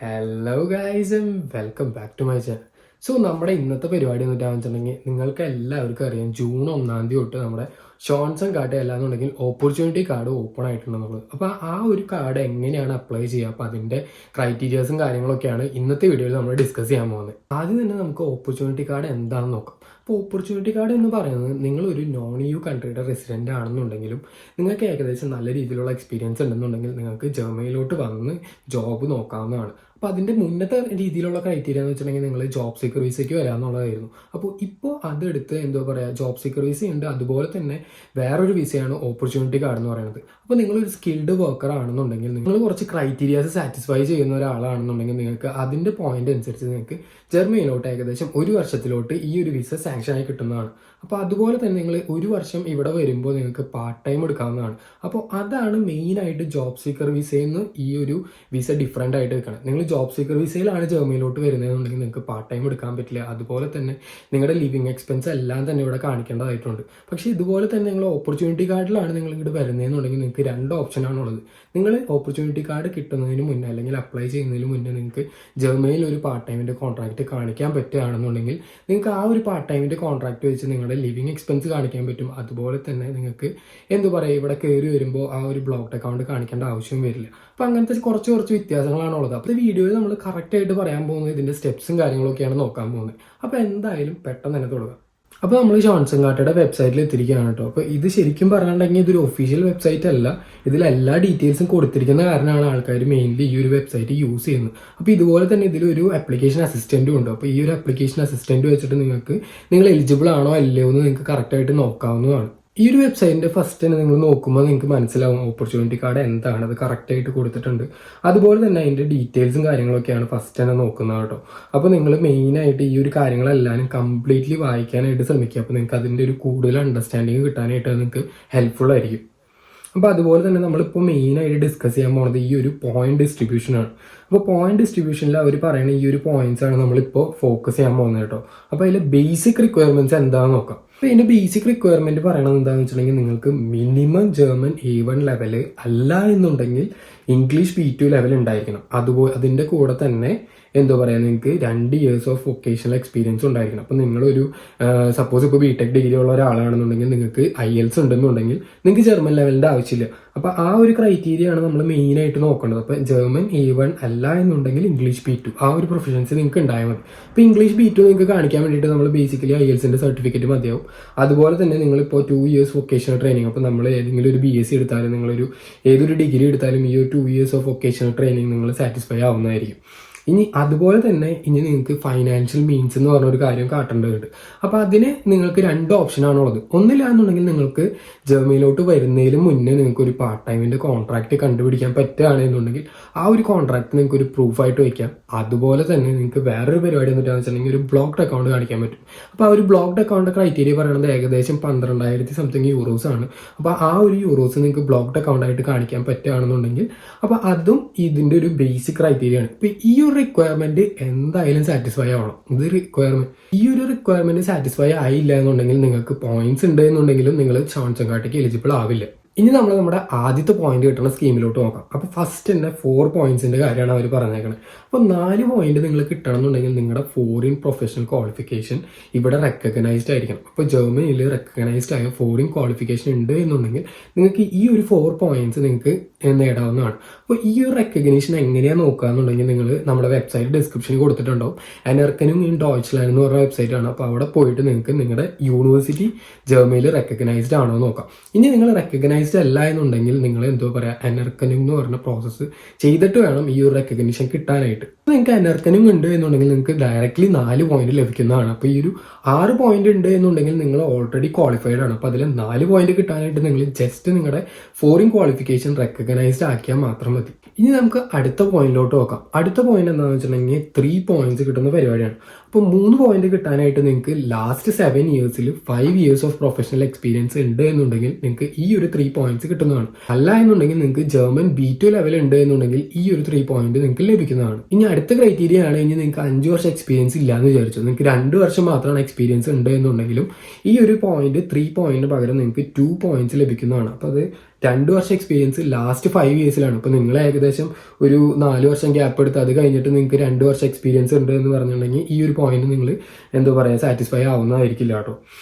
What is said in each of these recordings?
Hello guys and welcome back to my channel. നമ്മുടെ ഇന്നത്തെ പരിപാടി എന്നിട്ടാണെന്ന് വെച്ചിട്ടുണ്ടെങ്കിൽ നിങ്ങൾക്ക് എല്ലാവർക്കും അറിയാം ജൂൺ 1 തൊട്ട് നമ്മുടെ ഷോൺസൺ കാർഡ് അല്ലാന്നുണ്ടെങ്കിൽ ഓപ്പർച്യൂണിറ്റി കാർഡ് ഓപ്പൺ ആയിട്ടുണ്ടെന്നുള്ളത്. അപ്പോൾ ആ ഒരു കാർഡ് എങ്ങനെയാണ് അപ്ലൈ ചെയ്യുക, അപ്പോൾ അതിൻ്റെ ക്രൈറ്റീരിയാസും കാര്യങ്ങളൊക്കെയാണ് ഇന്നത്തെ വീഡിയോയിൽ നമ്മൾ ഡിസ്കസ് ചെയ്യാൻ പോകുന്നത്. ആദ്യം തന്നെ നമുക്ക് ഓപ്പർച്യൂണിറ്റി കാർഡ് എന്താണെന്ന് നോക്കാം. അപ്പോൾ ഓപ്പർച്യൂണിറ്റി കാർഡ് എന്ന് പറയുന്നത് നിങ്ങളൊരു നോൺ യു കൺട്രിയുടെ റെസിഡൻ്റ് ആണെന്നുണ്ടെങ്കിലും നിങ്ങൾക്ക് ഏകദേശം നല്ല രീതിയിലുള്ള എക്സ്പീരിയൻസ് ഉണ്ടെന്നുണ്ടെങ്കിൽ നിങ്ങൾക്ക് ജർമ്മനിയിലോട്ട് വന്ന് ജോബ് നോക്കാവുന്നതാണ്. അപ്പോൾ അതിൻ്റെ മുന്നത്തെ രീതിയിലുള്ള ക്രൈറ്റീരിയ എന്ന് വെച്ചിട്ടുണ്ടെങ്കിൽ നിങ്ങൾ ജോബ് സീക്കർ വിസയ്ക്ക് വരാമെന്നുള്ളതായിരുന്നു. അപ്പോൾ ഇപ്പോൾ അതെടുത്ത് എന്താ പറയുക, ജോബ് സീക്കർ വിസ ഉണ്ട്, അതുപോലെ തന്നെ വേറൊരു വിസയാണ് ഓപ്പർച്യൂണിറ്റി കാർഡ് എന്ന് പറയുന്നത്. അപ്പോൾ നിങ്ങളൊരു സ്കിൽഡ് വർക്കർ ആണെന്നുണ്ടെങ്കിൽ നിങ്ങൾ കുറച്ച് ക്രൈറ്റീരിയാസ് സാറ്റിസ്ഫൈ ചെയ്യുന്ന ഒരാളാണെന്നുണ്ടെങ്കിൽ നിങ്ങൾക്ക് അതിൻ്റെ പോയിന്റ് അനുസരിച്ച് നിങ്ങൾക്ക് ജർമ്മനിയിലോട്ട് ഏകദേശം ഒരു വർഷത്തിലോട്ട് ഈ ഒരു വിസ സാങ്ഷൻ ആയി കിട്ടുന്നതാണ്. അപ്പോൾ അതുപോലെ തന്നെ നിങ്ങൾ ഒരു വർഷം ഇവിടെ വരുമ്പോൾ നിങ്ങൾക്ക് പാർട്ട് ടൈം എടുക്കാവുന്നതാണ്. അപ്പോൾ അതാണ് മെയിനായിട്ട് ജോബ് സീക്കർ വിസയിൽ നിന്ന് ഈ ഒരു വിസ ഡിഫറെൻ്റ് ആയിട്ട് വെക്കണം. നിങ്ങൾ ജോബ് സീക്കർ വിസയിലാണ് ജർമ്മനിയിലോട്ട് വരുന്നതെന്നുണ്ടെങ്കിൽ നിങ്ങൾക്ക് പാർട്ട് ടൈം എടുക്കാൻ പറ്റില്ല. അതുപോലെ തന്നെ നിങ്ങളുടെ ലിവിങ് എക്സ്പെൻസ് എല്ലാം തന്നെ ഇവിടെ കാണിക്കേണ്ടതായിട്ടുണ്ട്. പക്ഷേ ഇതുപോലെ തന്നെ നിങ്ങൾ ഓപ്പർച്യൂണിറ്റി കാർഡിലാണ് നിങ്ങൾ ഇങ്ങോട്ട് വരുന്നതെന്നുണ്ടെങ്കിൽ നിങ്ങൾക്ക് രണ്ട് ഓപ്ഷനാണുള്ളത്. നിങ്ങൾ ഓപ്പർച്യൂണിറ്റി കാർഡ് കിട്ടുന്നതിന് മുന്നേ അല്ലെങ്കിൽ അപ്ലൈ ചെയ്യുന്നതിന് മുന്നേ നിങ്ങൾക്ക് ജർമ്മനിയിൽ ഒരു പാർട്ട് ടൈമിൻ്റെ കോൺട്രാക്റ്റ് കാണിക്കാൻ പറ്റുകയാണെന്നുണ്ടെങ്കിൽ നിങ്ങൾക്ക് ആ ഒരു പാർട്ട് ടൈമിൻ്റെ കോൺട്രാക്റ്റ് വെച്ച് നിങ്ങളുടെ ലിവിങ് എക്സ്പെൻസ് കാണിക്കാൻ പറ്റും. അതുപോലെ തന്നെ നിങ്ങൾക്ക് എന്ത് പറയുക, ഇവിടെ കയറി വരുമ്പോൾ ആ ഒരു ബ്ലോക്ക്ഡ് അക്കൗണ്ട് കാണിക്കേണ്ട ആവശ്യം വരില്ല. അപ്പോൾ അങ്ങനത്തെ കുറച്ച് വ്യത്യാസങ്ങളാണുള്ളത്. അപ്പോൾ വീഡിയോയിൽ നമ്മൾ കറക്റ്റായിട്ട് പറയാൻ പോകുന്നത് ഇതിൻ്റെ സ്റ്റെപ്സും കാര്യങ്ങളൊക്കെയാണ് നോക്കാൻ പോകുന്നത്. അപ്പോൾ എന്തായാലും പെട്ടെന്ന് തന്നെ തുടങ്ങാം. അപ്പോൾ നമ്മൾ ഷോൺസൺ കാർട്ടയുടെ വെബ്സൈറ്റിൽ എത്തിയിരിക്കുകയാണ് കേട്ടോ. അപ്പോൾ ഇത് ശരിക്കും പറഞ്ഞിട്ടുണ്ടെങ്കിൽ ഇതൊരു ഒഫീഷ്യൽ വെബ്സൈറ്റ് അല്ല. ഇതിൽ എല്ലാ ഡീറ്റെയിൽസും കൊടുത്തിരിക്കുന്ന കാരണമാണ് ആൾക്കാർ മെയിൻലി ഈ ഒരു വെബ്സൈറ്റ് യൂസ് ചെയ്യുന്നത്. അപ്പോൾ ഇതുപോലെ തന്നെ ഇതിലൊരു ആപ്ലിക്കേഷൻ അസിസ്റ്റൻറ്റും ഉണ്ട്. അപ്പോൾ ഈ ഒരു ആപ്ലിക്കേഷൻ അസിസ്റ്റൻറ്റ് വെച്ചിട്ട് നിങ്ങൾ എലിജിബിൾ ആണോ അല്ലയോ എന്ന് നിങ്ങൾക്ക് കറക്റ്റായിട്ട് നോക്കാവുന്നതാണ്. ഈ ഒരു വെബ്സൈറ്റിൻ്റെ ഫസ്റ്റ് തന്നെ നിങ്ങൾ നോക്കുമ്പോൾ നിങ്ങൾക്ക് മനസ്സിലാവും ഓപ്പർച്യൂണിറ്റി കാർഡ് എന്താണ്, അത് കറക്റ്റായിട്ട് കൊടുത്തിട്ടുണ്ട്. അതുപോലെ തന്നെ അതിൻ്റെ ഡീറ്റെയിൽസും കാര്യങ്ങളൊക്കെയാണ് ഫസ്റ്റ് തന്നെ നോക്കുന്നത് കേട്ടോ. അപ്പോൾ നിങ്ങൾ മെയിനായിട്ട് ഈ ഒരു കാര്യങ്ങളെല്ലാം കംപ്ലീറ്റ്ലി വായിക്കാനായിട്ട് ശ്രമിക്കുക. അപ്പോൾ നിങ്ങൾക്ക് അതിൻ്റെ ഒരു കൂടുതൽ അണ്ടർസ്റ്റാൻഡിങ് കിട്ടാനായിട്ട് നിങ്ങൾക്ക് ഹെൽപ്ഫുൾ ആയിരിക്കും. അപ്പോൾ അതുപോലെ തന്നെ നമ്മളിപ്പോൾ മെയിനായിട്ട് ഡിസ്കസ് ചെയ്യാൻ പോകുന്നത് ഈ ഒരു പോയിന്റ് ഡിസ്ട്രിബ്യൂഷനാണ്. അപ്പോൾ പോയിന്റ് ഡിസ്ട്രിബ്യൂഷനിൽ അവർ പറയുന്ന ഈ ഒരു പോയിന്റ്സാണ് നമ്മളിപ്പോൾ ഫോക്കസ് ചെയ്യാൻ പോകുന്നത് കേട്ടോ. അപ്പോൾ അതിൽ ബേസിക് റിക്വയർമെൻറ്റ്സ് എന്താണെന്ന് നോക്കാം. അപ്പോൾ ഇതിൻ്റെ ബേസിക് റിക്വയർമെൻറ്റ് പറയണത് എന്താണെന്ന് വെച്ചിട്ടുണ്ടെങ്കിൽ നിങ്ങൾക്ക് മിനിമം ജർമ്മൻ A1 ലെവൽ അല്ല എന്നുണ്ടെങ്കിൽ ഇംഗ്ലീഷ് B2 ലെവൽ ഉണ്ടായിരിക്കണം. അതുപോലെ അതിൻ്റെ കൂടെ തന്നെ എന്താ പറയുക, നിങ്ങൾക്ക് 2 ഇയേഴ്സ് ഓഫ് വൊക്കേഷണൽ എക്സ്പീരിയൻസ് ഉണ്ടായിരിക്കണം. അപ്പോൾ നിങ്ങളൊരു സപ്പോസ് ഇപ്പോൾ ബിടെക് ഡിഗ്രി ഉള്ള ഒരാളാണെന്നുണ്ടെങ്കിൽ നിങ്ങൾക്ക് IELTS ഉണ്ടെന്നുണ്ടെങ്കിൽ നിങ്ങൾക്ക് ജർമ്മൻ ലെവലിൻ്റെ ആവശ്യമില്ല. അപ്പോൾ ആ ഒരു ക്രൈറ്റീരിയ ആണ് നമ്മൾ മെയിനായിട്ട് നോക്കേണ്ടത്. അപ്പോൾ ജർമ്മൻ A1 അല്ല എന്നുണ്ടെങ്കിൽ ഇംഗ്ലീഷ് B2 ആ ഒരു പ്രൊഫഷൻസി നിങ്ങൾക്ക് ഉണ്ടായാൽ മതി. അപ്പോൾ ഇംഗ്ലീഷ് B2 നിങ്ങൾക്ക് കാണിക്കാൻ വേണ്ടിയിട്ട് നമ്മൾ ബേസിക്കലി IELTSൻ്റെ സർട്ടിഫിക്കറ്റ് മതിയാവും. അതുപോലെ തന്നെ നിങ്ങളിപ്പോൾ 2 ഇയേഴ്സ് വൊക്കേഷണൽ ട്രെയിനിങ്, അപ്പോൾ നമ്മൾ ഏതെങ്കിലും ഒരു BSc എടുത്താലും നിങ്ങളൊരു ഏതൊരു ഡിഗ്രി എടുത്താലും ഈ ഒരു 2 ഇയേഴ്സ് ഓഫ് വൊക്കേഷണൽ ട്രെയിനിങ് നിങ്ങൾ സാറ്റിസ്ഫൈ ആവുന്നതായിരിക്കും. അതുപോലെ തന്നെ നിങ്ങൾക്ക് ഫൈനാൻഷ്യൽ മീൻസ് എന്ന് പറഞ്ഞൊരു കാര്യം കാട്ടേണ്ടതുണ്ട്. അപ്പോൾ അതിന് നിങ്ങൾക്ക് 2 ഓപ്ഷനാണുള്ളത്. ഒന്നില്ല എന്നുണ്ടെങ്കിൽ നിങ്ങൾക്ക് ജർമ്മനിയിലോട്ട് വരുന്നതിന് മുന്നേ നിങ്ങൾക്ക് ഒരു പാർട്ട് ടൈമിൻ്റെ കോൺട്രാക്റ്റ് കണ്ടുപിടിക്കാൻ പറ്റുകയാണെന്നുണ്ടെങ്കിൽ ആ ഒരു കോൺട്രാക്റ്റ് നിങ്ങൾക്ക് ഒരു പ്രൂഫായിട്ട് വയ്ക്കാം. അതുപോലെ തന്നെ നിങ്ങൾക്ക് വേറൊരു പരിപാടി എന്നിട്ടാന്ന് വെച്ചിട്ടുണ്ടെങ്കിൽ ഒരു ബ്ലോക്ക്ഡ് അക്കൗണ്ട് കാണിക്കാൻ പറ്റും. അപ്പോൾ ആ ഒരു ബ്ലോക്ക്ഡ് അക്കൗണ്ട് ക്രൈറ്റീരിയ പറയുന്നത് ഏകദേശം 12,000 സംതിങ് യൂറോസ് ആണ്. അപ്പോൾ ആ ഒരു യൂറോസ് നിങ്ങൾക്ക് ബ്ലോക്ക്ഡ് അക്കൗണ്ട് ആയിട്ട് കാണിക്കാൻ പറ്റുകയാണെന്നുണ്ടെങ്കിൽ അപ്പോൾ അതും ഇതിൻ്റെ ഒരു ബേസിക് ക്രൈറ്റീരിയ ആണ്. ഇപ്പോൾ ഈ ഒരു റിക്വയർമെന്റ് എന്തായാലും സാറ്റിസ്ഫൈ ആവണം. ഈ ഒരു റിക്വയർമെന്റ് സാറ്റിസ്ഫൈ ആയില്ല എന്നുണ്ടെങ്കിൽ നിങ്ങൾക്ക് പോയിന്റ്സ് ഉണ്ട് എന്നുണ്ടെങ്കിലും നിങ്ങൾ ഷോൺസൺ കാർട്ടിക്ക് എലിജിബിൾ ആവില്ല. ഇനി നമ്മൾ നമ്മുടെ ആദ്യത്തെ പോയിന്റ് കിട്ടുന്ന സ്കീമിലോട്ട് നോക്കാം. അപ്പോൾ ഫസ്റ്റ് തന്നെ 4 പോയിന്റ്സിൻ്റെ കാര്യമാണ് അവർ പറഞ്ഞേക്കുന്നത്. അപ്പോൾ 4 പോയിന്റ് നിങ്ങൾ കിട്ടണം എന്നുണ്ടെങ്കിൽ നിങ്ങളുടെ ഫോറിൻ പ്രൊഫഷണൽ ക്വാളിഫിക്കേഷൻ ഇവിടെ റെക്കഗ്നൈസ്ഡ് ആയിരിക്കണം. അപ്പോൾ ജർമ്മനിയിൽ റെക്കഗ്നൈസ്ഡ് ആയ ഫോറിൻ ക്വാളിഫിക്കേഷൻ ഉണ്ട് എന്നുണ്ടെങ്കിൽ നിങ്ങൾക്ക് ഈ ഒരു 4 പോയിന്റ്സ് നിങ്ങൾക്ക് നേടാവുന്നതാണ്. അപ്പോൾ ഈ ഒരു റെക്കഗ്നീഷൻ എങ്ങനെയാണ് നോക്കുക എന്നുണ്ടെങ്കിൽ നിങ്ങൾ നമ്മുടെ വെബ്സൈറ്റ് ഡിസ്ക്രിപ്ഷനിൽ കൊടുത്തിട്ടുണ്ടാവും. അനർക്കനും ഇൻ ഡോയ്ച്ച്ലാൻഡ് എന്ന് പറഞ്ഞ വെബ്സൈറ്റാണ്. അപ്പോൾ അവിടെ പോയിട്ട് നിങ്ങൾക്ക് നിങ്ങളുടെ യൂണിവേഴ്സിറ്റി ജർമ്മനിയിൽ റെക്കഗ്നൈസ്ഡ് ആണോ നോക്കാം. ഇനി നിങ്ങൾ റെക്കഗ്നൈസ്ഡ് അല്ല എന്നുണ്ടെങ്കിൽ നിങ്ങൾ എന്തോ പറയുക, അനർക്കനും എന്ന് പറഞ്ഞ പ്രോസസ്സ് ചെയ്തിട്ട് വേണം ഈ ഒരു റെക്കഗ്നീഷൻ കിട്ടാനായിട്ട്. നിങ്ങൾക്ക് അനർക്കനും ഉണ്ട് എന്നുണ്ടെങ്കിൽ നിങ്ങൾക്ക് ഡയറക്റ്റ്ലി 4 പോയിന്റ് ലഭിക്കുന്നതാണ്. അപ്പോൾ ഈ ഒരു 6 പോയിന്റ് ഉണ്ട് എന്നുണ്ടെങ്കിൽ നിങ്ങൾ ഓൾറെഡി ക്വാളിഫൈഡ് ആണ്. അപ്പോൾ അതിൽ 4 പോയിന്റ് കിട്ടാനായിട്ട് നിങ്ങൾ ജസ്റ്റ് നിങ്ങളുടെ ഫോറിൻ ക്വാളിഫിക്കേഷൻ റെക്കഗ്നൈസ്ഡ് ആക്കിയാൽ മാത്രം മതി. ഇനി നമുക്ക് അടുത്ത പോയിന്റിലോട്ട് നോക്കാം. അടുത്ത പോയിന്റ് എന്താണെന്ന് വെച്ചിട്ടുണ്ടെങ്കിൽ 3 പോയിന്റ്സ് കിട്ടുന്ന പരിപാടിയാണ്. ഇപ്പോൾ 3 പോയിന്റ് കിട്ടാനായിട്ട് നിങ്ങൾക്ക് last 7 ഇയേഴ്സിൽ 5 years of professional experience ഉണ്ട് എന്നുണ്ടെങ്കിൽ നിങ്ങൾക്ക് ഈ ഒരു 3 പോയിന്റ്സ് കിട്ടുന്നതാണ്. അല്ല എന്നുണ്ടെങ്കിൽ നിങ്ങൾക്ക് ജർമ്മൻ B2 ലെവൽ ഉണ്ട് എന്നുണ്ടെങ്കിൽ ഈ ഒരു 3 പോയിന്റ് നിങ്ങൾക്ക് ലഭിക്കുന്നതാണ്. ഇനി അടുത്ത ക്രൈറ്റീരിയ ആണ്, ഇനി നിങ്ങൾക്ക് 5 വർഷം എക്സ്പീരിയൻസ് ഇല്ലാന്ന് വിചാരിച്ചു, നിങ്ങൾക്ക് 2 വർഷം മാത്രമാണ് എക്സ്പീരിയൻസ് ഉണ്ട് എന്നുണ്ടെങ്കിലും ഈ ഒരു പോയിന്റ് 3 പോയിന്റിന് പകരം നിങ്ങൾക്ക് 2 പോയിന്റ്സ് ലഭിക്കുന്നതാണ്. അപ്പോൾ അത് 2 വർഷം എക്സ്പീരിയൻസ് ലാസ്റ്റ് 5 ഇയേഴ്സിലാണ്. ഇപ്പോൾ നിങ്ങൾ ഏകദേശം ഒരു 4 വർഷം ഗ്യാപ്പ് എടുത്ത് അത് കഴിഞ്ഞിട്ട് നിങ്ങൾക്ക് 2 വർഷം എക്സ്പീരിയൻസ് ഉണ്ട് എന്ന് പറഞ്ഞിട്ടുണ്ടെങ്കിൽ ഈ ഒരു പോയിന്റ് നിങ്ങൾ എന്താ പറയുക സാറ്റിസ്ഫൈ ആവുന്നതായിരിക്കില്ല കേട്ടോ.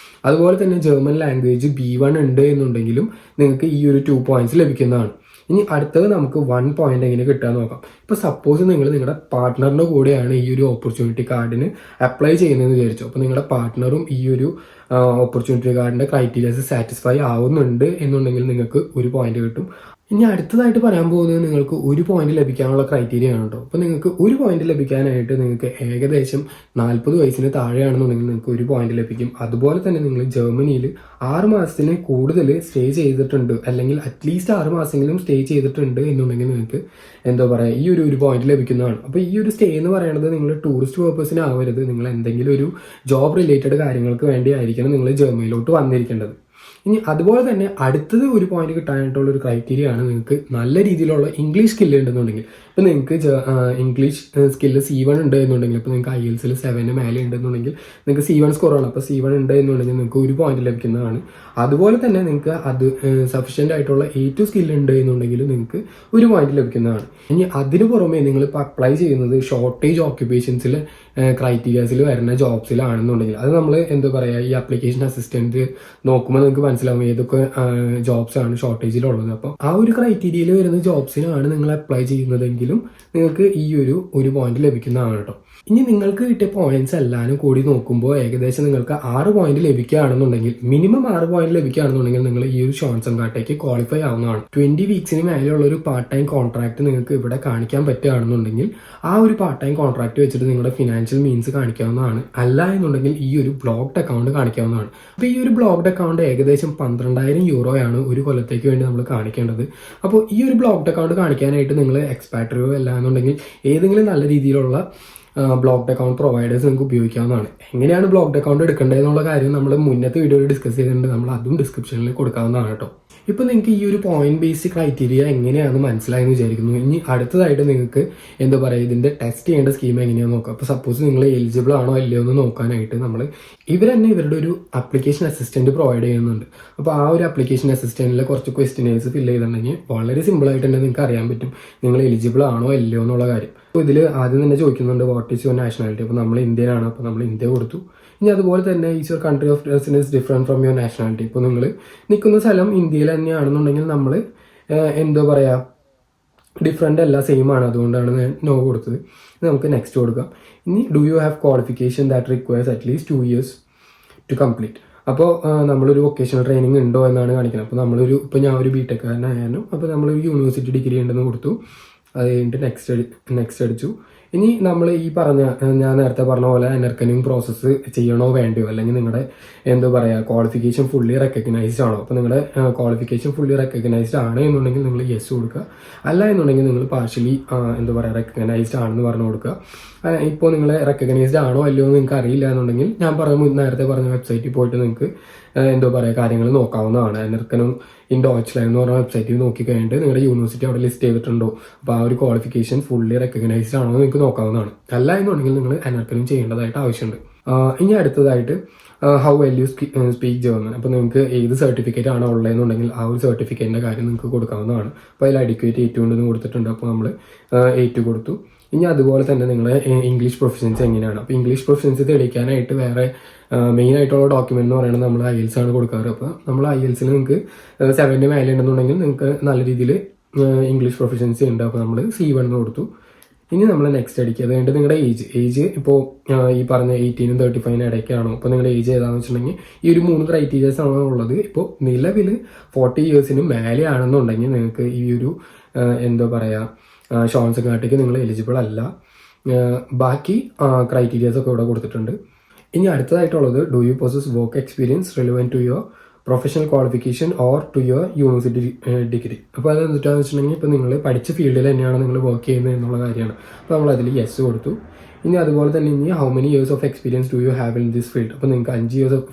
അതുപോലെ തന്നെ ജർമ്മൻ ലാംഗ്വേജ് B1 ഉണ്ട് എന്നുണ്ടെങ്കിലും നിങ്ങൾക്ക് ഈ ഒരു 2 പോയിന്റ്സ് ലഭിക്കുന്നതാണ്. ഇനി അടുത്തത് നമുക്ക് 1 പോയിന്റ് എങ്ങനെ കിട്ടാൻ നോക്കാം. ഇപ്പോൾ സപ്പോസ് നിങ്ങൾ നിങ്ങളുടെ പാർട്ട്ണറിൻ്റെ കൂടെയാണ് ഈ ഒരു ഓപ്പർച്യൂണിറ്റി കാർഡിന് അപ്ലൈ ചെയ്യുന്നതെന്ന് വിചാരിച്ചു. അപ്പോൾ നിങ്ങളുടെ പാർട്ട്ണറും ഈ ഒരു ഓപ്പർച്യൂണിറ്റി കാർഡിൻ്റെ ക്രൈറ്റീരിയാസ് സാറ്റിസ്ഫൈ ആവുന്നുണ്ട് എന്നുണ്ടെങ്കിൽ നിങ്ങൾക്ക് 1 പോയിന്റ് കിട്ടും. ഇനി അടുത്തതായിട്ട് പറയാൻ പോകുന്നത് നിങ്ങൾക്ക് 1 പോയിന്റ് ലഭിക്കാനുള്ള ക്രൈറ്റീരിയ ആണ് കേട്ടോ. അപ്പോൾ നിങ്ങൾക്ക് 1 പോയിന്റ് ലഭിക്കാനായിട്ട് നിങ്ങൾക്ക് ഏകദേശം 40 വയസ്സിന് താഴെയാണെന്നുണ്ടെങ്കിൽ നിങ്ങൾക്ക് 1 പോയിന്റ് ലഭിക്കും. അതുപോലെ തന്നെ നിങ്ങൾ ജർമ്മനിയിൽ 6 മാസത്തിന് കൂടുതൽ സ്റ്റേ ചെയ്തിട്ടുണ്ട്, അല്ലെങ്കിൽ അറ്റ്ലീസ്റ്റ് 6 മാസമെങ്കിലും സ്റ്റേ ചെയ്തിട്ടുണ്ട് എന്നുണ്ടെങ്കിൽ നിങ്ങൾക്ക് എന്താ പറയുക ഈ ഒരു പോയിന്റ് ലഭിക്കുന്നതാണ്. അപ്പോൾ ഈ ഒരു സ്റ്റേ എന്ന് പറയുന്നത് നിങ്ങൾ ടൂറിസ്റ്റ് പേർപ്പസിന് ആവരുത്, നിങ്ങൾ എന്തെങ്കിലും ഒരു ജോബ് റിലേറ്റഡ് കാര്യങ്ങൾക്ക് വേണ്ടി ആയിരിക്കണം നിങ്ങൾ ജർമ്മനിയിലോട്ട് വന്നിരിക്കേണ്ടത്. ഇനി അതുപോലെ തന്നെ അടുത്തത് 1 പോയിന്റ് കിട്ടാനായിട്ടുള്ള ഒരു ക്രൈറ്റീരിയ ആണ്, നിങ്ങൾക്ക് നല്ല രീതിയിലുള്ള ഇംഗ്ലീഷ് സ്കില്ല് ഉണ്ടെന്നുണ്ടെങ്കിൽ. ഇപ്പോൾ നിങ്ങൾക്ക് ഇംഗ്ലീഷ് സ്കില്ല് C1 ഉണ്ട് എന്നുണ്ടെങ്കിൽ, ഇപ്പോൾ നിങ്ങൾക്ക് IELTS 7 മേലെ ഉണ്ടെന്നുണ്ടെങ്കിൽ നിങ്ങൾക്ക് C1 സ്കോറാണ്, അപ്പോൾ C1 ഉണ്ട് എന്നുണ്ടെങ്കിൽ നിങ്ങൾക്ക് 1 പോയിന്റ് ലഭിക്കുന്നതാണ്. അതുപോലെ തന്നെ നിങ്ങൾക്ക് അത് സഫീഷ്യൻ്റ് ആയിട്ടുള്ള A2 സ്കില്ല് ഉണ്ട് എന്നുണ്ടെങ്കിൽ നിങ്ങൾക്ക് 1 പോയിന്റ് ലഭിക്കുന്നതാണ്. ഇനി അതിന് പുറമെ നിങ്ങളിപ്പോൾ അപ്ലൈ ചെയ്യുന്നത് ഷോർട്ടേജ് ഓക്യുപ്പേഷൻസിൽ ക്രൈറ്റീരിയാസിൽ വരുന്ന ജോബ്സിലാണെന്നുണ്ടെങ്കിൽ, അത് നമ്മൾ എന്താ പറയുക ഈ ആപ്ലിക്കേഷൻ അസിസ്റ്റൻറ്റ് നോക്കുമ്പോൾ നിങ്ങൾക്ക് മനസ്സിലാവും ഏതൊക്കെ ജോബ്സ് ആണ് ഷോർട്ടേജിലുള്ളത്. അപ്പോൾ ആ ഒരു ക്രൈറ്റീരിയയിൽ വരുന്ന ജോബ്സിനാണ് നിങ്ങൾ അപ്ലൈ ചെയ്യുന്നതെങ്കിലും നിങ്ങൾക്ക് ഈ ഒരു പോയിന്റ് ലഭിക്കുന്നതാണ് കേട്ടോ. ഇനി നിങ്ങൾക്ക് കിട്ടിയ പോയിന്റ്സ് എല്ലാവരും കൂടി നോക്കുമ്പോൾ ഏകദേശം നിങ്ങൾക്ക് 6 പോയിന്റ് ലഭിക്കുകയാണെന്നുണ്ടെങ്കിൽ, മിനിമം 6 പോയിന്റ് ലഭിക്കുകയാണെന്നുണ്ടെങ്കിൽ നിങ്ങൾ ഈ ഒരു ഷോൺസൺ കാർട്ടേക്ക് ക്വാളിഫൈ ആവുന്നതാണ്. 20 വീക്സിന് മേലെയുള്ള ഒരു പാർട്ട് ടൈം കോൺട്രാക്ട് നിങ്ങൾക്ക് ഇവിടെ കാണിക്കാൻ പറ്റുകയാണെന്നുണ്ടെങ്കിൽ ആ ഒരു പാർട്ട് ടൈം കോൺട്രാക്ട് വെച്ചിട്ട് നിങ്ങളുടെ ഫിനാൻഷ്യൽ മീൻസ് കാണിക്കാവുന്നതാണ്. അല്ല എന്നുണ്ടെങ്കിൽ ഈ ഒരു ബ്ലോക്ക്ഡ് അക്കൗണ്ട് കാണിക്കാവുന്നതാണ്. അപ്പോൾ ഈ ഒരു ബ്ലോക്ക്ഡ് അക്കൗണ്ട് ഏകദേശം 12,000 യൂറോയാണ് ഒരു കൊല്ലത്തേക്ക് വേണ്ടി നമ്മൾ കാണിക്കേണ്ടത്. അപ്പോൾ ഈ ഒരു ബ്ലോക്ക്ഡ് അക്കൗണ്ട് കാണിക്കാനായിട്ട് നിങ്ങൾ എക്സ്പാട്രിയോ അല്ല എന്നുണ്ടെങ്കിൽ ഏതെങ്കിലും നല്ല രീതിയിലുള്ള ബ്ലോക്ക്ഡ് അക്കൗണ്ട് പ്രൊവൈഡേഴ്സ് നിങ്ങൾക്ക് ഉപയോഗിക്കാവുന്നതാണ്. എങ്ങനെയാണ് ബ്ലോക്ക്ഡ് അക്കൗണ്ട് എടുക്കേണ്ടതെന്നുള്ള കാര്യം നമ്മൾ മുന്നത്തെ വീഡിയോയിൽ ഡിസ്കസ് ചെയ്തിട്ടുണ്ട്, നമ്മൾ അതും ഡിസ്ക്രിപ്ഷനിൽ കൊടുക്കാവുന്നതാണ് കേട്ടോ. ഇപ്പോൾ നിങ്ങൾക്ക് ഈ ഒരു പോയിന്റ് ബേസ്ഡ് ക്രൈറ്റീരിയ എങ്ങനെയാണെന്ന് മനസ്സിലായെന്ന് വിചാരിക്കുന്നു. ഇനി അടുത്തതായിട്ട് നിങ്ങൾക്ക് എന്താ പറയുക ഇതിൻ്റെ ടെസ്റ്റ് ചെയ്യേണ്ട സ്കീം എങ്ങനെയാണെന്ന് നോക്കാം. അപ്പോൾ സപ്പോസ് നിങ്ങൾ എലിജിബിൾ ആണോ അല്ലയോ എന്ന് നോക്കാനായിട്ട് ഇവർ തന്നെ ഇവരുടെ ഒരു ആപ്ലിക്കേഷൻ അസിസ്റ്റൻറ്റ് പ്രൊവൈഡ് ചെയ്യുന്നുണ്ട്. അപ്പോൾ ആ ഒരു ആപ്ലിക്കേഷൻ അസിസ്റ്റൻറ്റിൽ കുറച്ച് ക്വസ്റ്റ്യനേഴ്സ് ഫില്ല് ചെയ്തിട്ടുണ്ടെങ്കിൽ വളരെ സിമ്പിളായിട്ട് തന്നെ നിങ്ങൾക്ക് അറിയാൻ പറ്റും നിങ്ങൾ എലിജിബിൾ ആണോ അല്ലയോ എന്നുള്ള കാര്യം. അപ്പോൾ ഇതിൽ ആദ്യം തന്നെ ചോദിക്കുന്നുണ്ട് വാട്ട് ഈസ് യുവർ നാഷണാലിറ്റി. അപ്പോൾ നമ്മൾ ഇന്ത്യൻ ആണ്, അപ്പോൾ നമ്മൾ ഇന്ത്യ കൊടുത്തു. ഇനി അതുപോലെ തന്നെ is your country of residence different from your nationality. ഇപ്പോൾ നിങ്ങൾ നിൽക്കുന്ന സ്ഥലം ഇന്ത്യയിൽ തന്നെയാണെന്നുണ്ടെങ്കിൽ നമ്മൾ എന്താ പറയുക ഡിഫറെൻ്റ് അല്ല, സെയിം ആണ്, അതുകൊണ്ടാണ് ഞാൻ നോ കൊടുത്തത്. നമുക്ക് നെക്സ്റ്റ് കൊടുക്കാം. ഇനി do you have qualification that requires at least 2 years to complete. അപ്പോൾ നമ്മളൊരു വൊക്കേഷണൽ ട്രെയിനിങ് ഉണ്ടോ എന്നാണ് കാണിക്കുന്നത്. അപ്പോൾ ഇപ്പോൾ ഞാൻ ഒരു ബിടെക്കാരനായാലും അപ്പോൾ നമ്മളൊരു യൂണിവേഴ്സിറ്റി ഡിഗ്രി ഉണ്ടെന്ന് കൊടുത്തു. അത് കഴിഞ്ഞിട്ട് നെക്സ്റ്റ് അടിച്ചു. ഇനി നമ്മൾ ഈ ഞാൻ നേരത്തെ പറഞ്ഞ പോലെ അനർക്കനിങ് പ്രോസസ്സ് ചെയ്യണോ വേണ്ടയോ, അല്ലെങ്കിൽ നിങ്ങളുടെ എന്താ പറയുക ക്വാളിഫിക്കേഷൻ ഫുള്ളി റെക്കഗ്നൈസ്ഡ് ആണോ. അപ്പോൾ നിങ്ങളുടെ ക്വാളിഫിക്കേഷൻ ഫുള്ളി റെക്കഗ്നൈസ്ഡ് ആണ് എന്നുണ്ടെങ്കിൽ നിങ്ങൾ യെസ് കൊടുക്കുക. അല്ല എന്നുണ്ടെങ്കിൽ നിങ്ങൾ പാർഷ്യലി എന്താ പറയുക റെക്കഗ്നൈസ്ഡ് ആണെന്ന് പറഞ്ഞു കൊടുക്കുക. ഇപ്പോൾ നിങ്ങൾ റെക്കഗ്നൈസ്ഡ് ആണോ അല്ലയോ എന്ന് നിങ്ങൾക്ക് അറിയില്ല എന്നുണ്ടെങ്കിൽ ഞാൻ നേരത്തെ പറഞ്ഞ വെബ്സൈറ്റിൽ പോയിട്ട് നിങ്ങൾക്ക് എന്താ പറയുക കാര്യങ്ങൾ നോക്കാവുന്നതാണ്. അനർക്കനും ഇൻ ഡോച്ച്ലാൻഡ് എന്ന് പറഞ്ഞ വെബ്സൈറ്റിൽ നോക്കി കഴിഞ്ഞിട്ട് നിങ്ങളുടെ യൂണിവേഴ്സിറ്റി അവിടെ ലിസ്റ്റ് ചെയ്തിട്ടുണ്ടോ, അപ്പോൾ ആ ഒരു ക്വാളിഫിക്കേഷൻ ഫുള്ളി റെക്കഗ്നൈസ്ഡ് ആണോ എന്ന് നിങ്ങൾക്ക് നോക്കാവുന്നതാണ്. അല്ല എന്നുണ്ടെങ്കിൽ നിങ്ങൾ അനർക്കനും ചെയ്യേണ്ടതായിട്ട് ആവശ്യമുണ്ട്. ഇനി അടുത്തതായിട്ട് how well you speak German. അപ്പോൾ നിങ്ങൾക്ക് ഏത് സർട്ടിഫിക്കറ്റ് ആണോ ഉള്ളതെന്നുണ്ടെങ്കിൽ ആ ഒരു സർട്ടിഫിക്കറ്റിൻ്റെ കാര്യം നിങ്ങൾക്ക് കൊടുക്കാവുന്നതാണ്. അപ്പോൾ അതിൽ അഡിക്വേറ്റ് A2 ഉണ്ടെന്ന് കൊടുത്തിട്ടുണ്ട്, അപ്പോൾ നമ്മൾ A2 കൊടുത്തു. ഇനി അതുപോലെ തന്നെ നിങ്ങളുടെ ഇംഗ്ലീഷ് പ്രൊഫഷൻസി എങ്ങനെയാണ്. അപ്പോൾ ഇംഗ്ലീഷ് പ്രൊഫഷൻസി തെളിയിക്കാനായിട്ട് വേറെ മെയിൻ ആയിട്ടുള്ള ഡോക്യുമെന്റ് എന്ന് പറയുന്നത് നമ്മൾ IELTS ആണ് കൊടുക്കാറ്. അപ്പോൾ നമ്മൾ IELTSൽ നിങ്ങൾക്ക് 7 മേലെ ഉണ്ടെന്നുണ്ടെങ്കിൽ നിങ്ങൾക്ക് നല്ല രീതിയിൽ ഇംഗ്ലീഷ് പ്രൊഫഷൻസി ഉണ്ട്. അപ്പോൾ നമ്മൾ C1 എന്ന് കൊടുത്തു. ഇനി നമ്മൾ നെക്സ്റ്റ് അടിക്കുക. അത് കഴിഞ്ഞിട്ട് നിങ്ങളുടെ ഏജ് ഇപ്പോൾ ഈ പറഞ്ഞ 18 35 ഇടയ്ക്കാണോ. അപ്പോൾ നിങ്ങളുടെ ഏജ് ഏതാണെന്ന് വെച്ചിട്ടുണ്ടെങ്കിൽ ഈ ഒരു 3 ക്രൈറ്റീരിയാസ് ആണ് ഉള്ളത്. ഇപ്പോൾ നിലവിൽ 40 yearsന് മേലെ ആണെന്നുണ്ടെങ്കിൽ നിങ്ങൾക്ക് ഈ ഒരു എന്താ പറയുക ഷോൺസൺ കാർട്ടേക്ക് നിങ്ങൾ എലിജിബിൾ അല്ല. ബാക്കി ക്രൈറ്റീരിയാസ് ഒക്കെ ഇവിടെ കൊടുത്തിട്ടുണ്ട്. ഇനി അടുത്തതായിട്ടുള്ളത് do you possess work experience relevant to your professional qualification or to your university degree. അപ്പോൾ അത് എന്നിട്ടാന്ന് വെച്ചിട്ടുണ്ടെങ്കിൽ ഇപ്പോൾ നിങ്ങൾ പഠിച്ച ഫീൽഡിൽ തന്നെയാണ് നിങ്ങൾ വർക്ക് ചെയ്യുന്നത് എന്നുള്ള കാര്യമാണ്. അപ്പോൾ നമ്മൾ അതിൽ യെസ് കൊടുത്തു. ഇനി അതുപോലെ തന്നെ ഇനി how many years of experience do you have in this field. അപ്പോൾ നിങ്ങൾക്ക്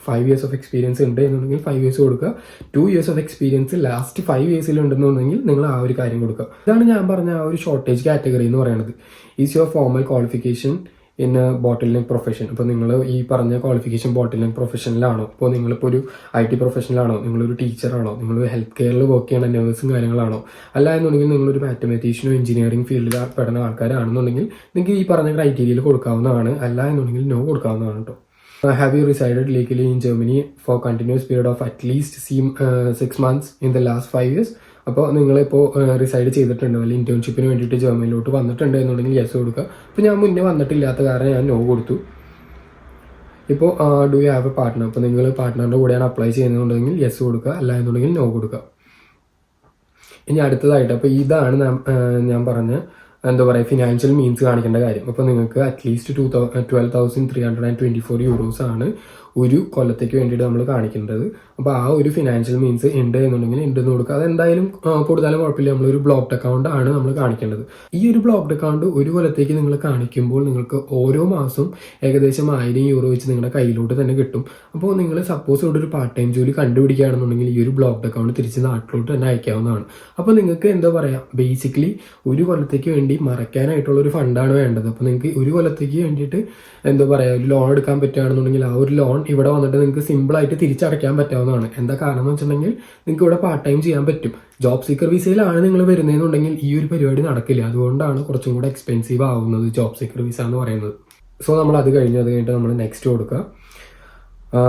5 years ഓഫ് എക്സ്പീരിയൻസ് ഉണ്ട് എന്നുണ്ടെങ്കിൽ 5 years കൊടുക്കുക. 2 years of experience last 5 years ഉണ്ടെന്നുണ്ടെങ്കിൽ നിങ്ങൾ ആ ഒരു കാര്യം കൊടുക്കുക. ഇതാണ് ഞാൻ പറഞ്ഞ ആ ഒരു ഷോർട്ടേജ് കാറ്റഗറി എന്ന് പറയുന്നത്. Is your formal qualification in bottling profession. ഇപ്പോൾ നിങ്ങൾ ഈ പറഞ്ഞ ക്വാളിഫിക്കേഷൻ ബോട്ടിലിംഗ് പ്രൊഫഷനിലാണോ, ഇപ്പോൾ നിങ്ങളിപ്പോൾ ഒരു IT പ്രൊഫഷനിലാണോ, നിങ്ങളൊരു ടീച്ചറാണോ, നിങ്ങൾ ഹെൽത്ത് കെയറിൽ വർക്ക് ചെയ്യണ നേഴ്സും കാര്യങ്ങളാണോ, അല്ല എന്നുണ്ടെങ്കിൽ നിങ്ങളൊരു മാത്തമാറ്റീഷ്യനോ എഞ്ചിനീയറിംഗ് ഫീൽഡിൽ പെടുന്ന ആൾക്കാരാണെന്നുണ്ടെങ്കിൽ നിങ്ങൾക്ക് ഈ പറഞ്ഞ ക്രൈറ്റീരിയയിൽ കൊടുക്കാവുന്നതാണ്. അല്ല എന്നുണ്ടെങ്കിൽ നോ കൊടുക്കാവുന്നതാണ് കേട്ടോ. Have you resided legally in Germany four continuous period of at least 6 months in the last 5 years. അപ്പോൾ നിങ്ങളിപ്പോൾ റിസൈഡ് ചെയ്തിട്ടുണ്ട്, അല്ലെങ്കിൽ ഇന്റേൺഷിപ്പിന് വേണ്ടിയിട്ട് ജർമ്മനിലോട്ട് വന്നിട്ടുണ്ട് എന്നുണ്ടെങ്കിൽ യെസ് കൊടുക്കുക. അപ്പോൾ ഞാൻ മുന്നേ വന്നിട്ടില്ലാത്ത കാരണം ഞാൻ നോ കൊടുത്തു. ഇപ്പോൾ do you have A partner. അപ്പോൾ നിങ്ങൾ പാർട്ട്ണറിൻ്റെ കൂടെയാണ് അപ്ലൈ ചെയ്യുന്നുണ്ടെങ്കിൽ യെസ് കൊടുക്കുക, അല്ല എന്നുണ്ടെങ്കിൽ നോ കൊടുക്കുക. ഇനി അടുത്തതായിട്ട് അപ്പോൾ ഇതാണ് ഞാൻ പറഞ്ഞ എന്താ പറയുക ഫിനാൻഷ്യൽ മീൻസ് കാണിക്കേണ്ട കാര്യം. അപ്പോൾ നിങ്ങൾക്ക് അറ്റ്ലീസ്റ്റ് 12,324 euros ആണ് ഒരു കൊല്ലത്തേക്ക് വേണ്ടിയിട്ട് നമ്മൾ കാണിക്കേണ്ടത്. അപ്പോൾ ആ ഒരു ഫിനാൻഷ്യൽ മീൻസ് ഉണ്ട് എന്നുണ്ടെങ്കിൽ ഉണ്ടെന്ന് കൊടുക്കുക. അതെന്തായാലും കൊടുത്താലും കുഴപ്പമില്ല. നമ്മളൊരു ബ്ലോക്ക്ഡ് അക്കൗണ്ട് ആണ് നമ്മൾ കാണിക്കേണ്ടത്. ഈ ഒരു ബ്ലോക്ക്ഡ് അക്കൗണ്ട് ഒരു കൊല്ലത്തേക്ക് നിങ്ങൾ കാണിക്കുമ്പോൾ നിങ്ങൾക്ക് ഓരോ മാസം ഏകദേശം 1000 euro വെച്ച് നിങ്ങളുടെ കയ്യിലോട്ട് തന്നെ കിട്ടും. അപ്പോൾ നിങ്ങൾ സപ്പോസ് ഇവിടെ ഒരു പാർട്ട് ടൈം ജോലി കണ്ടുപിടിക്കുകയാണെന്നുണ്ടെങ്കിൽ ഈ ഒരു ബ്ലോക്ക്ഡ് അക്കൗണ്ട് തിരിച്ച് നാട്ടിലോട്ട് തന്നെ അയക്കാവുന്നതാണ്. അപ്പോൾ നിങ്ങൾക്ക് എന്താ പറയുക ബേസിക്കലി ഒരു കൊല്ലത്തേക്ക് വേണ്ടി മറയ്ക്കാനായിട്ടുള്ള ഒരു ഫണ്ടാണ് വേണ്ടത്. അപ്പോൾ നിങ്ങൾക്ക് ഒരു കൊല്ലത്തേക്ക് വേണ്ടിയിട്ട് എന്താ പറയുക ഒരു ലോൺ എടുക്കാൻ പറ്റുകയാണെന്നുണ്ടെങ്കിൽ ആ ഒരു ലോൺ ഇവിടെ വന്നിട്ട് നിങ്ങൾക്ക് സിമ്പിളായിട്ട് തിരിച്ചടയ്ക്കാൻ പറ്റാവുന്നതാണ്. എന്താ കാരണം എന്ന് വെച്ചിട്ടുണ്ടെങ്കിൽ നിങ്ങൾക്ക് ഇവിടെ പാർട്ട് ടൈം ചെയ്യാൻ പറ്റും. ജോബ് സീക്കർ വിസയിലാണ് നിങ്ങൾ വരുന്നതെന്നുണ്ടെങ്കിൽ ഈ ഒരു പരിപാടി നടക്കില്ല. അതുകൊണ്ടാണ് കുറച്ചും കൂടെ എക്സ്പെൻസീവ് ആവുന്നത് ജോബ് സീക്കർ വിസ എന്ന് പറയുന്നത്. സോ നമ്മൾ അത് കഴിഞ്ഞിട്ട് നമ്മൾ നെക്സ്റ്റ് കൊടുക്കുക.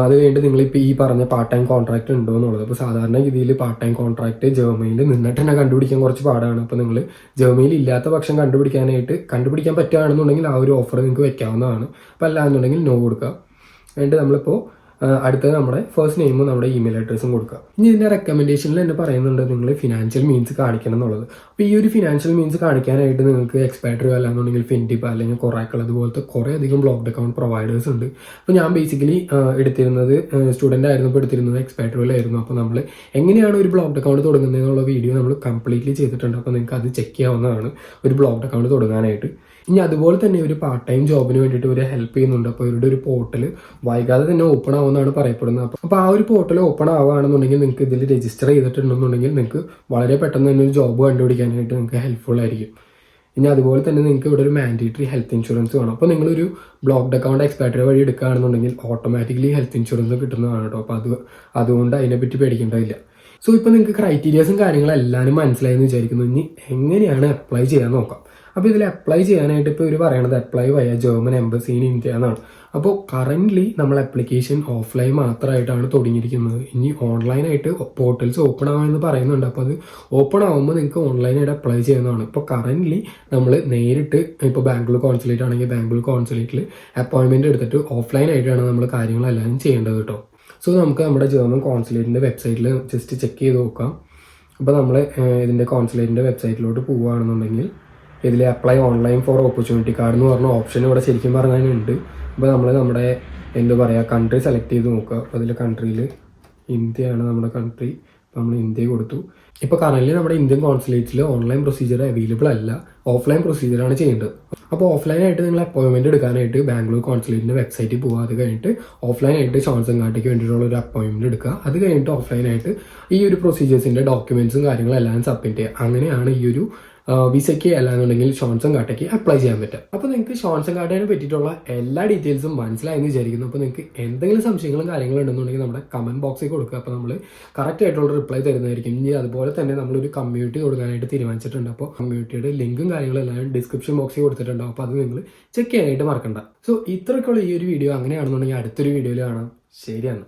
അത് കഴിഞ്ഞിട്ട് നിങ്ങളിപ്പോൾ ഈ പറഞ്ഞ പാർട്ട് ടൈം കോൺട്രാക്ട് ഉണ്ടോ എന്നുള്ളത്. അപ്പോൾ സാധാരണ രീതിയിൽ പാർട്ട് ടൈം കോൺട്രാക്ട് ജർമ്മനിയിൽ നിന്നിട്ട് തന്നെ കണ്ടുപിടിക്കാൻ കുറച്ച് പാടാണ്. അപ്പോൾ നിങ്ങൾ ജർമ്മനിയിൽ ഇല്ലാത്ത പക്ഷം കണ്ടുപിടിക്കാൻ പറ്റുകയാണെന്നുണ്ടെങ്കിൽ ആ ഒരു ഓഫർ നിങ്ങൾക്ക് വെക്കാവുന്നതാണ്. അപ്പോൾ അല്ല എന്നുണ്ടെങ്കിൽ നോ കൊടുക്കുക. എന്നിട്ട് നമ്മളിപ്പോൾ അടുത്തത് നമ്മുടെ ഫസ്റ്റ് നെയിമും നമ്മുടെ ഇമെയിൽ അഡ്രസ്സും കൊടുക്കുക. ഇനി ഇതിൻ്റെ റെക്കമെൻഡേഷനിൽ തന്നെ പറയുന്നുണ്ട് നിങ്ങൾ ഫിനാൻഷ്യൽ മീൻസ് കാണിക്കണം എന്നുള്ളത്. അപ്പോൾ ഈ ഒരു ഫിനാൻഷ്യൽ മീൻസ് കാണിക്കാനായിട്ട് നിങ്ങൾക്ക് എക്സ്പാട്രിയോ അല്ലാന്നുണ്ടെങ്കിൽ ഫിൻഡിപ്പ് അല്ലെങ്കിൽ കൊറാക്കിൾ അതുപോലത്തെ കുറേ അധികം ബ്ലോക്ക്ഡ് അക്കൗണ്ട് പ്രൊവൈഡേഴ്സ് ഉണ്ട്. അപ്പോൾ ഞാൻ ബേസിക്കലി എടുത്തിരുന്നത് സ്റ്റുഡൻ്റ് ആയിരുന്നപ്പോൾ എടുത്തിരുന്നത് എക്സ്പാട്രിയോയിലായിരുന്നു. അപ്പോൾ നമ്മൾ എങ്ങനെയാണ് ഒരു ബ്ലോക്ക്ഡ് അക്കൗണ്ട് തുടങ്ങുന്നത് എന്നുള്ള വീഡിയോ നമ്മൾ കംപ്ലീറ്റ്ലി ചെയ്തിട്ടുണ്ട്. അപ്പോൾ നിങ്ങൾക്ക് അത് ചെക്ക് ചെയ്യാവുന്നതാണ് ഒരു ബ്ലോക്ക്ഡ് അക്കൗണ്ട് തുടങ്ങാനായിട്ട്. ഇനി അതുപോലെ തന്നെ ഒരു പാർട്ട് ടൈം ജോബിന് വേണ്ടിയിട്ട് ഒരു ഹെൽപ്പ് ചെയ്യുന്നുണ്ട്. അപ്പോൾ ഇവരുടെ ഒരു പോർട്ടൽ വൈകാതെ തന്നെ ഓപ്പൺ ആവുമെന്നാണ് പറയപ്പെടുന്നത്. അപ്പോൾ ആ ഒരു പോർട്ടൽ ഓപ്പൺ ആവുകയാണെന്നുണ്ടെങ്കിൽ നിങ്ങൾക്ക് ഇതിൽ രജിസ്റ്റർ ചെയ്തിട്ടുണ്ടെന്നുണ്ടെങ്കിൽ നിങ്ങൾക്ക് വളരെ പെട്ടെന്ന് തന്നെ ഒരു ജോബ് കണ്ടുപിടിക്കാനായിട്ട് നിങ്ങൾക്ക് ഹെൽപ്ഫുൾ ആയിരിക്കും. ഇനി അതുപോലെ തന്നെ നിങ്ങൾക്ക് ഇവിടെ ഒരു മാൻഡേറ്ററി ഹെൽത്ത് ഇൻഷുറൻസ് വേണം. അപ്പോൾ നിങ്ങളൊരു ബ്ലോക്ക്ഡ് അക്കൗണ്ട് എക്സ്പാട്രിയോ വഴി എടുക്കുകയാണെന്നുണ്ടെങ്കിൽ ഓട്ടോമാറ്റിക്കലി ഹെൽത്ത് ഇൻഷുറൻസ് കിട്ടുന്നതാണ് കേട്ടോ. അപ്പോൾ അതുകൊണ്ട് അതിനെപ്പറ്റി പേടിക്കേണ്ടതില്ല. സോ ഇപ്പോൾ നിങ്ങൾക്ക് ക്രൈറ്റീരിയാസും കാര്യങ്ങളും എല്ലാവരും മനസ്സിലായെന്ന് വിചാരിക്കുന്നു. ഇനി എങ്ങനെയാണ് അപ്ലൈ ചെയ്യാൻ നോക്കാം. അപ്പോൾ ഇതിൽ അപ്ലൈ ചെയ്യാനായിട്ട് ഇപ്പോൾ ഇവർ പറയണത് അപ്ലൈ വയ ജർമ്മൻ എംബസി ഇൻ ഇന്ത്യ എന്നാണ്. അപ്പോൾ കറൻ്റ്ലി നമ്മൾ ആപ്ലിക്കേഷൻ ഓഫ്ലൈൻ മാത്രമായിട്ടാണ് തുടങ്ങിയിരിക്കുന്നത്. ഇനി ഓൺലൈനായിട്ട് പോർട്ടൽസ് ഓപ്പൺ ആവുമെന്ന് പറയുന്നുണ്ട്. അപ്പോൾ അത് ഓപ്പൺ ആകുമ്പോൾ നിങ്ങൾക്ക് ഓൺലൈനായിട്ട് അപ്ലൈ ചെയ്യുന്നതാണ്. ഇപ്പോൾ കറൻ്റ്ലി നമ്മൾ നേരിട്ട് ഇപ്പോൾ ബാംഗ്ലൂർ കോൺസുലേറ്റ് ആണെങ്കിൽ ബാംഗ്ലൂർ കോൺസുലേറ്റിൽ അപ്പോയിൻമെൻറ്റ് എടുത്തിട്ട് ഓഫ്ലൈനായിട്ടാണ് നമ്മൾ കാര്യങ്ങളെല്ലാം ചെയ്യേണ്ടത് കേട്ടോ. സോ നമുക്ക് നമ്മുടെ ജർമ്മൻ കോൺസുലേറ്റിൻ്റെ വെബ്സൈറ്റിൽ ജസ്റ്റ് ചെക്ക് ചെയ്ത് നോക്കാം. അപ്പോൾ നമ്മൾ ഇതിൻ്റെ കോൺസുലേറ്റിൻ്റെ വെബ്സൈറ്റിലോട്ട് പോവുകയാണെന്നുണ്ടെങ്കിൽ ഇതിൽ apply online for opportunity card എന്ന് പറഞ്ഞ ഓപ്ഷൻ ഇവിടെ ശരിക്കും പറഞ്ഞാലുണ്ട്. അപ്പോൾ നമ്മൾ നമ്മുടെ എന്താ പറയുക കൺട്രി സെലക്ട് ചെയ്ത് നോക്കുക. അപ്പോൾ അതിൽ കൺട്രിയിൽ ഇന്ത്യയാണ് നമ്മുടെ കൺട്രി. അപ്പോൾ നമ്മൾ ഇന്ത്യ കൊടുത്തു. ഇപ്പോൾ കറൻറ്റ്ലി നമ്മുടെ ഇന്ത്യൻ കോൺസുലേറ്റിൽ ഓൺലൈൻ പ്രൊസീജിയർ അവൈലബിൾ അല്ല, ഓഫ്ലൈൻ പ്രൊസീജിയറാണ് ചെയ്യേണ്ടത്. അപ്പോൾ ഓഫ്ലൈനായിട്ട് നിങ്ങൾ അപ്പോയിൻമെൻറ്റ് എടുക്കാനായിട്ട് ബാംഗ്ലൂർ കോൺസുലേറ്റിൻ്റെ വെബ്സൈറ്റിൽ പോകുക. അത് കഴിഞ്ഞിട്ട് ഓഫ്ലൈനായിട്ട് ഷോൺസൺഗാട്ടിക്ക് വേണ്ടിയിട്ടുള്ള ഒരു അപ്പോയിൻമെൻറ്റ് എടുക്കുക. അത് കഴിഞ്ഞിട്ട് ഓഫ്ലൈനായിട്ട് ഈ ഒരു പ്രൊസീജിയേഴ്സിൻ്റെ ഡോക്യുമെൻറ്റ്സും കാര്യങ്ങളെല്ലാം സബ്മിറ്റ് ചെയ്യുക. അങ്ങനെയാണ് ഈ ഒരു വിസയ്ക്ക് അല്ലാന്നുണ്ടെങ്കിൽ ഷോൺസൺഗാട്ടയ്ക്ക് അപ്ലൈ ചെയ്യാൻ പറ്റുക. അപ്പോൾ നിങ്ങൾക്ക് ഷോൺസൺഗാട്ടയെ പറ്റിയിട്ടുള്ള എല്ലാ ഡീറ്റെയിൽസും മനസ്സിലായെന്ന് വിചാരിക്കുന്നു. അപ്പോൾ നിങ്ങൾക്ക് എന്തെങ്കിലും സംശയങ്ങളും കാര്യങ്ങളും ഉണ്ടെന്നുണ്ടെങ്കിൽ നമ്മുടെ കമൻറ്റ് ബോക്സിൽ കൊടുക്കുക. അപ്പോൾ നമ്മൾ കറക്റ്റ് ആയിട്ടുള്ള റിപ്ലൈ തരുന്നതായിരിക്കും. ഇനി അതുപോലെ തന്നെ നമ്മളൊരു കമ്മ്യൂണിറ്റി കൊടുക്കാനായിട്ട് തീരുമാനിച്ചിട്ടുണ്ട്. അപ്പോൾ കമ്മ്യൂണിറ്റിയുടെ ലിങ്കും കാര്യങ്ങളെല്ലാം ഡിസ്ക്രിപ്ഷൻ ബോക്സിൽ കൊടുത്തിട്ടുണ്ടാവും. അപ്പോൾ അത് നിങ്ങൾ ചെക്ക് ചെയ്യാനായിട്ട് മറക്കണ്ട. സോ ഇത്രയൊക്കെയുള്ള ഈ ഒരു വീഡിയോ അങ്ങനെയാണെന്നുണ്ടെങ്കിൽ അടുത്തൊരു വീഡിയോയിൽ കാണാം. ശരിയാണ്.